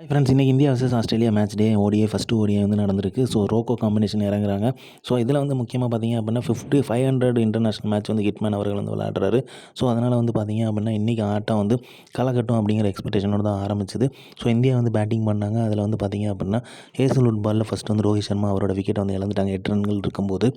Friends இன்றைக்கி India versus Australia match டே first ODI வந்து நடந்திருக்கு. ஸோ ரோக்கோ காம்பினேஷன் இறங்குறாங்க. ஸோ இதில் வந்து முக்கியமாக பார்த்தீங்க அப்படின்னா 500 இன்டர்நேஷனல் மேட்ச் வந்து ஹிட்மேன் அவர்கள் வந்து விளையாடுறாரு. ஸோ அதனால் வந்து பார்த்தீங்க அப்படின்னா இன்றைக்கி ஆட்டம் வந்து கலக்கட்டும் அப்படிங்கிற எக்ஸ்பெக்டேஷனோடு தான் ஆரம்பிச்சது. ஸோ இந்தியா வந்து பேட்டிங் பண்ணாங்க. அதில் வந்து பார்த்தீங்க அப்படின்னா ஹேசல்வுட் பாலில் ஃபஸ்ட்டு வந்து ரோஹித் சர்மா அவரோட விக்கெட்டை வந்து இழந்துட்டாங்க 8 ரன்கள் இருக்கும்போது.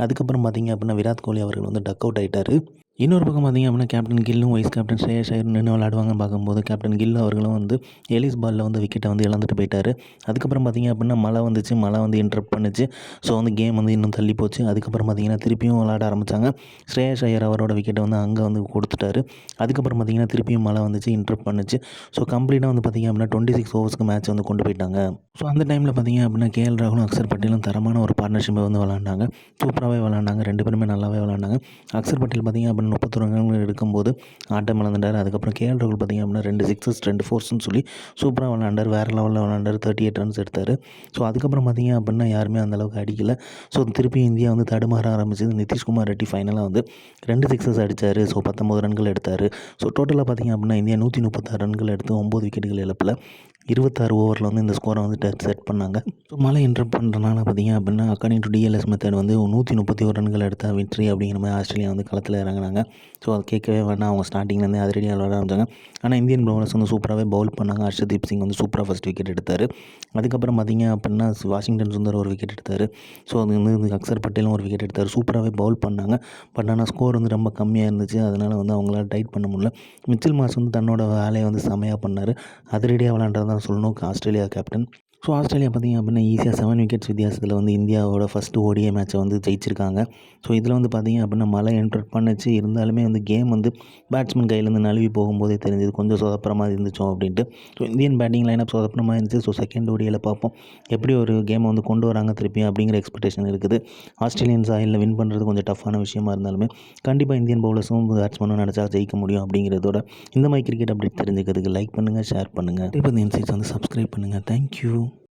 அதுக்கப்புறம் பார்த்தீங்க அப்படின்னா விராட் கோலி அவர்கள் வந்து டக் அவுட் ஆகிட்டார். இன்னொரு பக்கம் பார்த்திங்க அப்படின்னா கேப்டன் கில்லும் வைஸ் கேப்டன் ஸ்ரேயஸ் ஐயர் நின்று விளையாடுவாங்கன்னு பார்க்கும்போது கேப்டன் கில் அவர்களும் வந்து எலிஸ் பாலில் வந்து விக்கெட்டை வந்து இழந்துட்டு போயிட்டார். அதுக்கப்புறம் பார்த்திங்க அப்படின்னா மழை வந்துச்சு, மழை வந்து இன்டரப்ட் பண்ணுச்சு. ஸோ வந்து கேம் வந்து இன்னும் தள்ளி போச்சு. அதுக்கப்புறம் பார்த்திங்கன்னா திருப்பியும் விளையாட ஆரம்பித்தாங்க. ஸ்ரேயஸ் ஐயர் அவரோட விக்கெட்டை வந்து அங்கே வந்து கொடுத்துட்டாரு. அதுக்கப்புறம் பார்த்திங்கன்னா திருப்பியும் மழை வந்துச்சு, இன்டரப்ட் பண்ணுச்சு. ஸோ கம்ப்ளீட்டாக வந்து பார்த்திங்க அப்படின்னா 26 ஓவர்ஸ்க்கு மேட்ச் வந்து கொண்டு போயிட்டாங்க. ஸோ அந்த டைமில் பார்த்திங்க அப்படின்னா கேஎல் ராகுலும் அக்சர் பட்டேலும் தரமான ஒரு பார்ட்னர்ஷிப்பை வந்து விளாண்டாங்க. சூப்பராகவே விளாண்டாங்க. 2 பேருமே நல்லாவே விளாண்டாங்க. அக்சர் பட்டேல் பார்த்திங்க அப்படின்னா 31 ரன்கள் எடுக்கும்போது ஆட்டம் இழந்துட்டார். அதுக்கப்புறம் கேஎல் ராகுல் பார்த்திங்க அப்படின்னா 2 சிக்ஸஸ் 2 ஃபோர்ஸ்னு சொல்லி சூப்பராக விளாண்டார். வேறு லெவலில் விளாண்டார். 38 ரன்ஸ் எடுத்தார். ஸோ அதுக்கப்புறம் பார்த்திங்க அப்படின்னா யாருமே அந்தளவுக்கு அடிக்கலை. ஸோ திருப்பி இந்தியா வந்து தடுமாற ஆரம்பிச்சது. நிதிஷ்குமார் ரெட்டி ஃபைனலாக வந்து 2 சிக்ஸஸ் அடித்தார். ஸோ 19 ரன்கள் எடுத்தார். ஸோ டோட்டலாக பார்த்திங்க அப்படின்னா இந்தியா 136 ரன்கள் எடுத்து 9 விக்கெட்டுகள் இழப்பில் 26 ஓவரில் வந்து இந்த ஸ்கோரை வந்து செட் பண்ணாங்க. ஸோ மழை இன்டரப்ட் பண்ணுறனால பார்த்திங்க அப்படின்னா அக்கார்டிங் டு டிஎல்எஸ் மெத்தட் வந்து 131 ரன்கள் எடுத்தால் வெற்றி அப்படிங்கிற மாதிரி ஆஸ்திரேலியா வந்து களத்தில் இறங்கினாங்க. ஸோ அது கேட்கவே வேணாம். அவங்க ஸ்டார்டிங்லேருந்தே அதிரடியாக விளாட ஆரம்பிச்சாங்க. ஆனால் இந்தியன் பவுலர்ஸ் வந்து சூப்பராகவே பவுல் பண்ணாங்க. ஹர்ஷதீப் சிங் வந்து சூப்பராக ஃபஸ்ட் விக்கெட் எடுத்தார். அதுக்கப்புறம் பார்த்திங்க அப்படின்னா வாஷிங்டன் சுந்தர் ஒரு விக்கெட் எடுத்தார். ஸோ அது வந்து அக்சர் பட்டேலும் ஒரு விக்கெட் எடுத்தார். சூப்பராகவே பவுல் பண்ணாங்க. பட் ஆனால் ஸ்கோர் வந்து ரொம்ப கம்மியாக இருந்துச்சு. அதனால் வந்து அவங்களால டைட் பண்ண முடியல. மிச்சல் மார்ஷ் வந்து தன்னோட வேலையை வந்து செமையாக பண்ணார். அதிரடியாக விளாண்டது தான் சொல்லணும் ஆஸ்திரேலியா கேப்டன். ஸோ ஆஸ்திரேலியா பார்த்திங்க அப்படின்னா ஈஸியாக 7 விக்கெட்ஸ் வித்தியாசத்தில் வந்து இந்தியாவோட ஃபஸ்ட்டு ஓடிஐ மேட்சை வந்து ஜெயிச்சிருக்காங்க. ஸோ இதில் வந்து பார்த்திங்க அப்படின்னா மழை இன்டர்ப்ட் பண்ணுச்சு. இருந்தாலுமே வந்து கேம் வந்து பேட்ஸ்மேன் கையிலேருந்து நழுவி போகும்போதே தெரிஞ்சது கொஞ்சம் சொதப்புறமா இருந்துச்சோம் அப்படின்ட்டு. ஸோ இந்தியன் பேட்டிங் லைனப் சொதப்புறமா இருந்துச்சு. ஸோ செகண்ட் ஓடிஐயில் பார்ப்போம் எப்படி ஒரு கேமை வந்து கொண்டு வராங்க திருப்பி அப்படிங்கிற எக்ஸ்பெக்டேஷன் இருக்குது. ஆஸ்திரேலியன் சாயிலில் வின் பண்ணுறது கொஞ்சம் டஃப்பான விஷயமா இருந்தாலுமே கண்டிப்பாக இந்தியன் பவுலர்ஸும் பேட்ஸ்மேனும் நினச்சா ஜெயிக்க முடியும் அப்படிங்கிறதோட இந்த மாதிரி கிரிக்கெட் அப்டேட் தெரிஞ்சுக்கிறதுக்கு லைக் பண்ணுங்கள், ஷேர் பண்ணுங்கள். இப்போ இந்த இன்சைட்ஸ் வந்து சப்ஸ்கிரைப் பண்ணுங்கள். தேங்க்யூ.